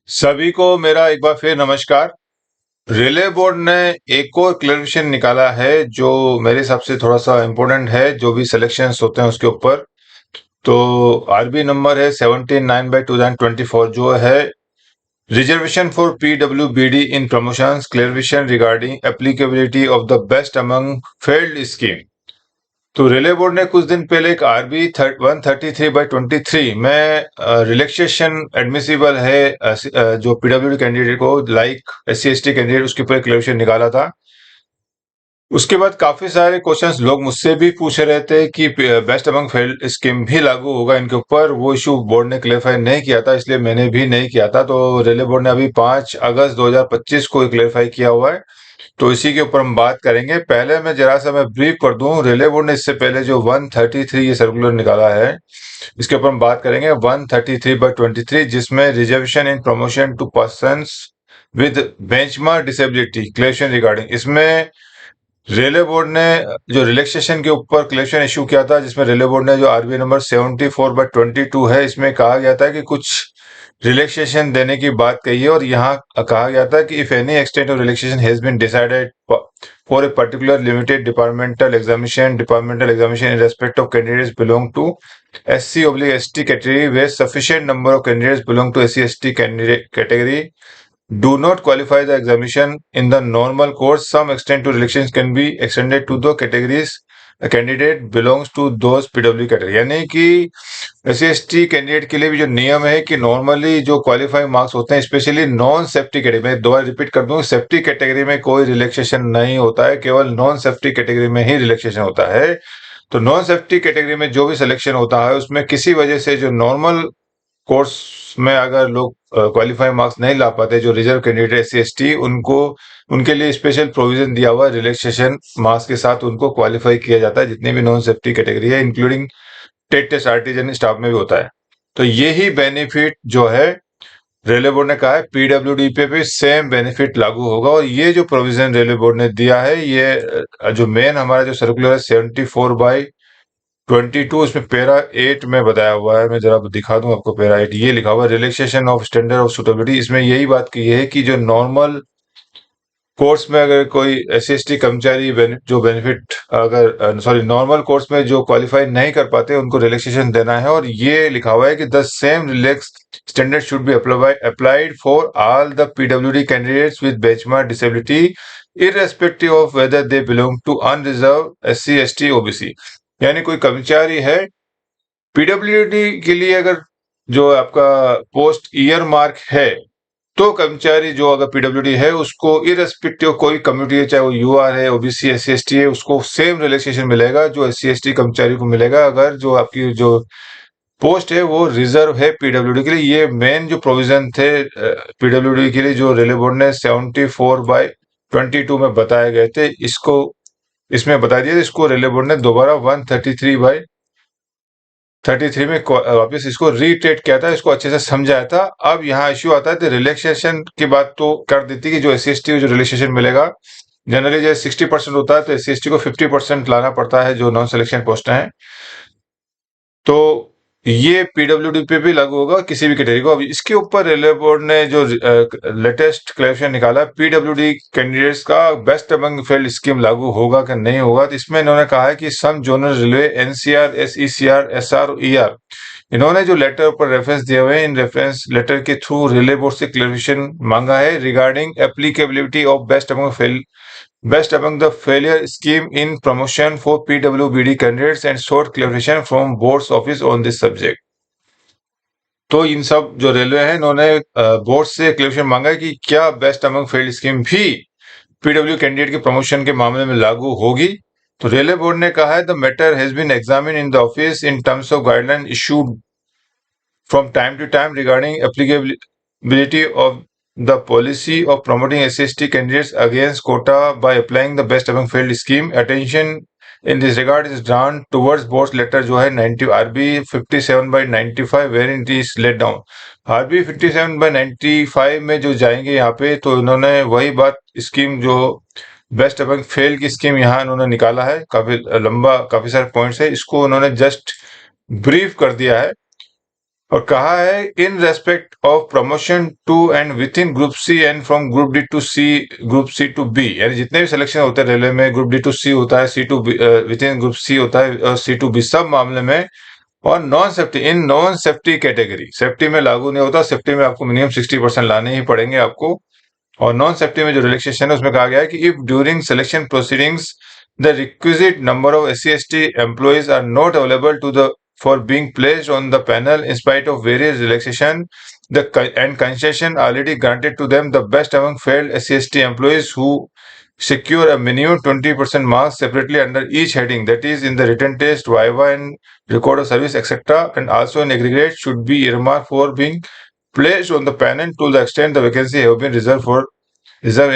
सभी को मेरा एक बार फिर नमस्कार। रिले बोर्ड ने एक और क्लैरिफिकेशन निकाला है जो मेरे हिसाब से थोड़ा सा इम्पोर्टेंट है, जो भी सिलेक्शंस होते हैं उसके ऊपर। तो आरबी नंबर है 79/2024 जो है reservation for PWBD in promotions clarification regarding applicability of the best among failed scheme. तो रेलवे बोर्ड ने कुछ दिन पहले एक आरबी 133/23 में रिलैक्सेशन एडमिसिबल है जो पीडब्ल्यूडी कैंडिडेट को लाइक SC ST कैंडिडेट उसके ऊपर क्लैरिफिकेशन निकाला था। उसके बाद काफी सारे क्वेश्चंस लोग मुझसे भी पूछ रहे थे कि बेस्ट अमंग फेल्ड स्कीम भी लागू होगा इनके ऊपर। वो इशू बोर्ड ने क्लेरिफाई नहीं किया था, इसलिए मैंने भी नहीं किया था। तो रेलवे बोर्ड ने अभी 5 अगस्त 2025 को क्लेरिफाई किया हुआ है, तो इसी के ऊपर हम बात करेंगे। पहले मैं ब्रीफ कर दूं, रेलवे बोर्ड ने इससे पहले जो 133 ये सर्कुलर निकाला है, इसके ऊपर हम बात करेंगे 133/23, जिसमें reservation in promotion to persons with benchmark disability clarification regarding, इसमें रेलवे बोर्ड ने जो रिलैक्सेशन के ऊपर क्लेरिफिकेशन इशू किया था, जिसमें रेलवे बोर्ड ने जो आरबीआई नंबर 74/22 है, इसमें कहा गया था कि कुछ रिलैक्सेशन देने की बात कही है। और यहाँ कहा गया था कि if any extent of relaxation has been decided for a particular limited departmental examination in respect of candidates belong to SC/ST category where sufficient number of candidates belong to SC/ST category do not qualify the examination in the normal course, some extent to elections can be extended to the categories a candidate belongs to those PW category। यानी कि SC/ST candidate के लिए भी जो नियम है कि normally जो क्वालिफाइंग मार्क्स होते हैं, स्पेशली नॉन सेफ्टी कैटेगरी में, दोबारा रिपीट कर दूं, सेफ्टी कैटेगरी में कोई रिलैक्सेशन नहीं होता है, केवल नॉन सेफ्टी कैटेगरी में ही रिलैक्सेशन होता है। तो नॉन सेफ्टी कैटेगरी में जो भी सिलेक्शन होता है, उसमें किसी वजह से जो नॉर्मल कोर्स में अगर लोग क्वालिफाइंग मार्क्स नहीं ला पाते, जो रिजर्व कैंडिडेट SC/ST, उनको उनके लिए स्पेशल प्रोविजन दिया हुआ है, रिलैक्सेशन मार्क्स के साथ उनको क्वालिफाई किया जाता है, जितनी भी नॉन सेफ्टी कैटेगरी है, इंक्लूडिंग टेट टेस्ट आर्टिजन स्टाफ में भी होता है। तो यही बेनिफिट जो है, रेलवे बोर्ड ने कहा है पीडब्ल्यूडी पे भी सेम बेनिफिट लागू होगा। और ये जो प्रोविजन रेलवे बोर्ड ने दिया है, ये जो मेन हमारा जो सर्कुलर है 74/22, इसमें पैरा 8 में बताया हुआ है। मैं जरा दिखा दूं आपको, पैरा 8 ये लिखा हुआ है, relaxation of standard of suitability. इसमें यही बात की है कि जो नॉर्मल कोर्स में अगर कोई SC/ST कर्मचारी जो बेनिफिट अगर नॉर्मल कोर्स में जो क्वालिफाई नहीं कर पाते, उनको रिलैक्सेशन देना है। और ये लिखा हुआ है कि the same relax standard should be applied for all the PWD candidates with benchmark disability irrespective of whether they belong to unreserve SC/ST OBC। यानी कोई कर्मचारी है PWD के लिए, अगर जो आपका पोस्ट ईयर मार्क है, तो कर्मचारी जो अगर PWD है, उसको इररेस्पेक्टिव कोई कम्युनिटी है, चाहे वो UR है, OBC SC/ST है, उसको सेम रिलैक्सेशन मिलेगा जो SC/ST कर्मचारी को मिलेगा, अगर जो आपकी जो पोस्ट है वो रिजर्व है PWD के लिए। ये मेन जो प्रोविजन थे PWD के लिए, जो रेलवे बोर्ड ने 74/22 में बताए गए थे, इसको इसमें बता दिया। इसको रेलवे बोर्ड ने दोबारा 133/33 में वापस इसको रीटेट किया था, इसको अच्छे से समझाया था। अब यहाँ इश्यू आता है, तो रिलैक्सेशन की बात तो कर देती कि जो SC/ST को जो रिलैक्सेशन मिलेगा, जनरली जो 60% होता है, तो SC/ST को 50% लाना पड़ता है, जो नॉन सिलेक्शन पोस्ट हैं। तो ये PWD पे भी लागू होगा, किसी भी कैटेगरी को। अब इसके ऊपर रेलवे बोर्ड ने जो लेटेस्ट क्लैरिफिकेशन निकाला, PWD कैंडिडेट्स का बेस्ट अमंग फेल्ड स्कीम लागू होगा कि नहीं होगा। तो इसमें इन्होंने कहा है कि some zonal railway NCR SECR SR ER, इन्होंने जो लेटर पर रेफरेंस दिए हुए हैं, इन रेफरेंस लेटर के थ्रू रेलवे बोर्ड से क्लैरिफिकेशन मांगा है regarding applicability of Best among the failure scheme in promotion for PWBD candidates and sought clarification from board's office on this subject। तो इन सब जो रेलवे है, इन्होंने बोर्ड से क्लैरिफिकेशन मांगा है कि क्या बेस्ट अमंग फेल्ड स्कीम भी PW कैंडिडेट के प्रमोशन के मामले में लागू होगी। तो रेलवे बोर्ड ने कहा है the matter has been examined in the office in terms of guideline issued from time to time regarding applicability of the policy of promoting SC/ST candidates against quota by applying the best among failed scheme। Attention in this regard is drawn towards board's letter जो है 90 RB 57/95 wherein it is laid down। RB 57/95 में जो जाएंगे यहाँ पे, तो इन्होंने वही बात, स्कीम जो बेस्ट अमंग फेल की स्कीम यहाँ इन्होंने निकाला है, काफी लंबा, काफी सारे पॉइंट्स है, इसको उन्होंने जस्ट ब्रीफ कर दिया है। और कहा है in respect of promotion to and within group C and from group D to C, group C to B, यानी जितने भी सिलेक्शन होते हैं रेलवे में, ग्रुप डी टू सी होता है, C to B within group C होता है, और सी टू बी, सब मामले में। और नॉन सेफ्टी, इन नॉन सेफ्टी कैटेगरी, सेफ्टी में लागू नहीं होता, सेफ्टी में आपको मिनिमम 60% लाने ही पड़ेंगे आपको। और नॉन सेफ्टी में जो रिलैक्सेशन है उसमें कहा गया है कि if during selection proceedings the requisite number of SC/ST employees are not available to the for being placed on the panel in spite of various relaxation and concession already granted to them, the best among failed SC/ST employees who secure a minimum 20% marks separately under each heading, that is in the written test, viva and record of service, etc., and also in aggregate should be earmarked for being placed on the panel to the extent the vacancy have been reserved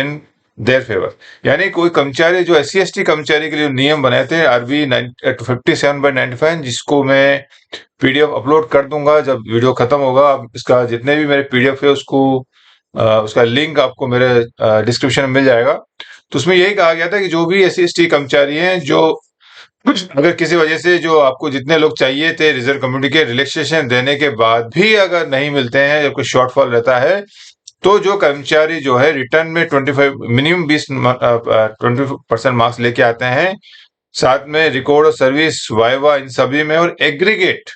in their favour. यानी कोई कर्मचारी जो SC/ST कर्मचारी के लिए नियम बनाए थे RB 57/95, जिसको मैं PDF अपलोड कर दूंगा जब वीडियो खत्म होगा। आप इसका जितने भी मेरे PDF है उसको उसका लिंक आपको मेरे डिस्क्रिप्शन में मिल जाएगा। तो उसमें यही कहा गया था कि जो भी SC/ST कर्मचारी हैं, जो अगर किसी वजह से जो आपको जितने लोग चाहिए थे रिजर्व कम्युनिटी के रिलैक्सेशन देने के बाद भी अगर नहीं मिलते हैं या कोई शॉर्टफॉल रहता है, तो जो कर्मचारी जो है रिटर्न में 25 मिनिमम 20% मार्क्स लेके आते हैं, साथ में रिकॉर्ड ऑफ सर्विस, वाइवा, इन सभी में, और एग्रीगेट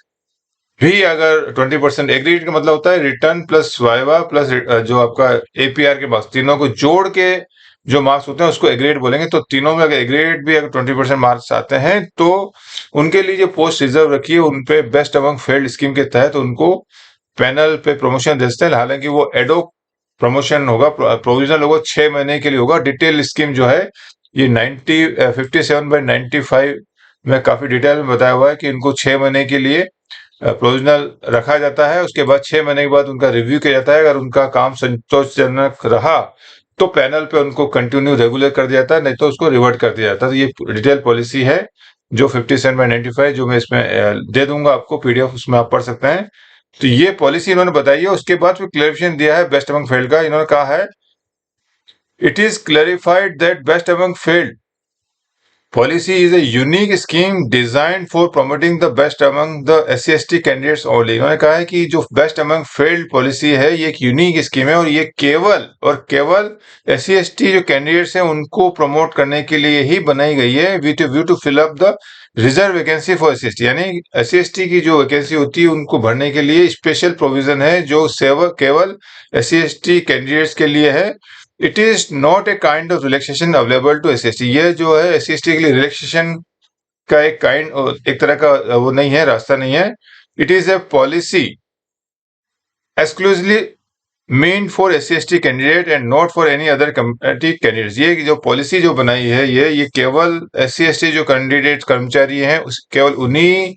भी अगर 20%, एग्रीगेट का मतलब होता है रिटर्न प्लस वाइवा प्लस जो आपका APR के मार्क्स, तीनों को जोड़ के जो मार्क्स होते हैं उसको एग्रीगेट बोलेंगे। तो तीनों में अगर एग्रीगेट भी अगर 20% मार्क्स आते हैं तो उनके लिए जो पोस्ट रिजर्व रखी है उन पे बेस्ट अमंग फेल्ड स्कीम के तहत उनको पैनल पे प्रमोशन दे सकते हैं। हालांकि वो एडोक प्रमोशन होगा, प्रोविजनल होगा, 6 महीने के लिए होगा। डिटेल स्कीम जो है ये 57/95 में काफी डिटेल में बताया हुआ है कि इनको 6 महीने के लिए प्रोविजनल रखा जाता है। उसके बाद 6 महीने के बाद उनका रिव्यू किया जाता है। अगर उनका काम संतोषजनक रहा तो पैनल पे उनको कंटिन्यू रेगुलर कर दिया जाता है, नहीं तो उसको रिवर्ट कर दिया जाता है। तो ये डिटेल पॉलिसी है जो 57/95, जो मैं इसमें दे दूंगा आपको PDF, उसमें आप पढ़ सकते हैं। तो ये पॉलिसी इन्होंने बताई है। उसके बाद फिर क्लेरिफिकेशन दिया है बेस्ट अमंग फेल्ड का। इन्होंने कहा है it is clarified that best among failed policy is a unique scheme designed for promoting the best among the SC/ST candidates only। इन्होंने कहा है कि जो बेस्ट अमंग फेल्ड पॉलिसी है ये एक यूनिक स्कीम है और ये केवल SC/ST जो कैंडिडेट्स हैं उनको प्रमोट करने के लिए ही बनाई गई है, with view to fill up the reserve vacancy for SC/ST। यानी SC/ST की जो वैकेंसी होती है उनको भरने के लिए स्पेशल प्रोविजन है जो केवल SC/ST कैंडिडेट्स के लिए है। It is not a kind of relaxation available to SC/ST। ये जो है SC/ST के लिए रिलैक्सेशन का एक तरह का वो नहीं है, रास्ता नहीं है। It is a policy exclusively main for SC/ST candidate and not for any other community candidates. ये जो पॉलिसी जो बनाई है ये केवल SC/ST जो कैंडिडेट कर्मचारी हैं केवल उन्हीं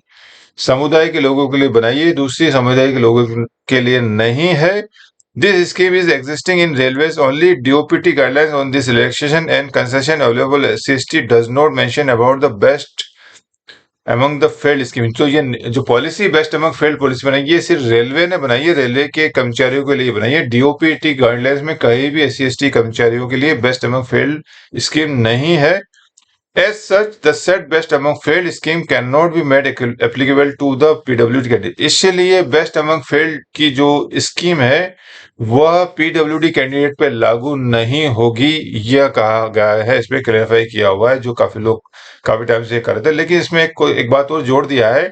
समुदाय के लोगों के लिए बनाई है, दूसरी समुदाय के लोगों के लिए नहीं है। This scheme is existing in railways only. DOPT guidelines on this relaxation and concession available SC/ST does not mention about the best among the failed scheme। तो ये जो policy best among failed policy बनाई ये सिर्फ railway ने बनाई है, railway के कर्मचारियों के लिए बनाई है। DOPT गाइडलाइंस में कहीं भी SC/ST कर्मचारियों के लिए बेस्ट अमंग फेल्ड स्कीम नहीं है। As such, the said best among failed scheme cannot be made applicable to the PWD candidate। इसलिए बेस्ट अमंग फेल्ड की जो स्कीम है वह PWD कैंडिडेट पे लागू नहीं होगी, यह कहा गया है। इसमें क्लैरिफाई किया हुआ है, जो काफी लोग काफी टाइम से कर रहे थे। लेकिन इसमें एक बात और जोड़ दिया है,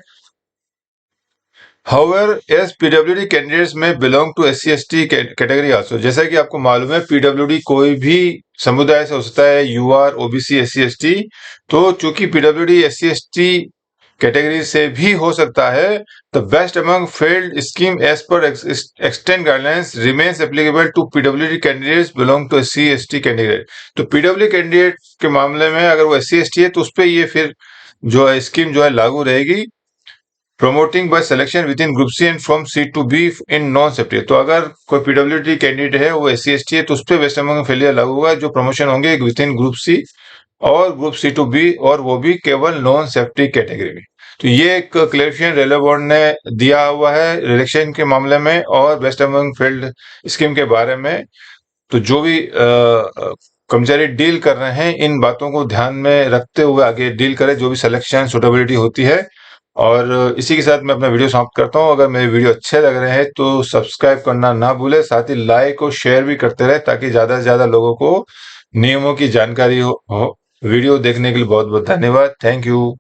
However, as PWD candidates may belong to SC/ST category also। जैसा कि आपको मालूम है PWD कोई भी समुदाय से हो सकता है, UR, OBC, SC/ST। तो चूंकि PWD SC/ST कैटेगरी से भी हो सकता है, the best among failed scheme as per extend guidelines remains applicable to PWD candidates belong to SC/ST candidate. तो PWD कैंडिडेट के मामले में अगर वो SC/ST है तो उस पर ये फिर जो है स्कीम जो है लागू रहेगी। Promoting by selection within group C and from C to B in non safety. तो अगर कोई PWD कैंडिडेट है वो SC/ST है तो उस पर बेस्ट अमंग फेलियर लागू होगा। जो प्रमोशन होंगे विद इन ग्रुप सी और ग्रुप सी टू बी, और वो भी केवल नॉन सेफ्टी कैटेगरी में। तो ये एक क्लेरिफिकेशन रेलवे बोर्ड ने दिया हुआ है रिलेक्शन के मामले में और बेस्ट अमंग फील्ड स्कीम के बारे में। तो जो भी कर्मचारी डील कर रहे हैं इन बातों को ध्यान में रखते हुए आगे डील करें। जो भी सिलेक्शन सुटेबिलिटी होती है और इसी के साथ मैं अपना वीडियो समाप्त करता हूँ। अगर मेरे वीडियो अच्छे लग रहे हैं तो सब्सक्राइब करना ना भूले, साथ ही लाइक और शेयर भी करते रहे ताकि ज्यादा से ज्यादा लोगों को नियमों की जानकारी हो। वीडियो देखने के लिए बहुत बहुत धन्यवाद। Thank you.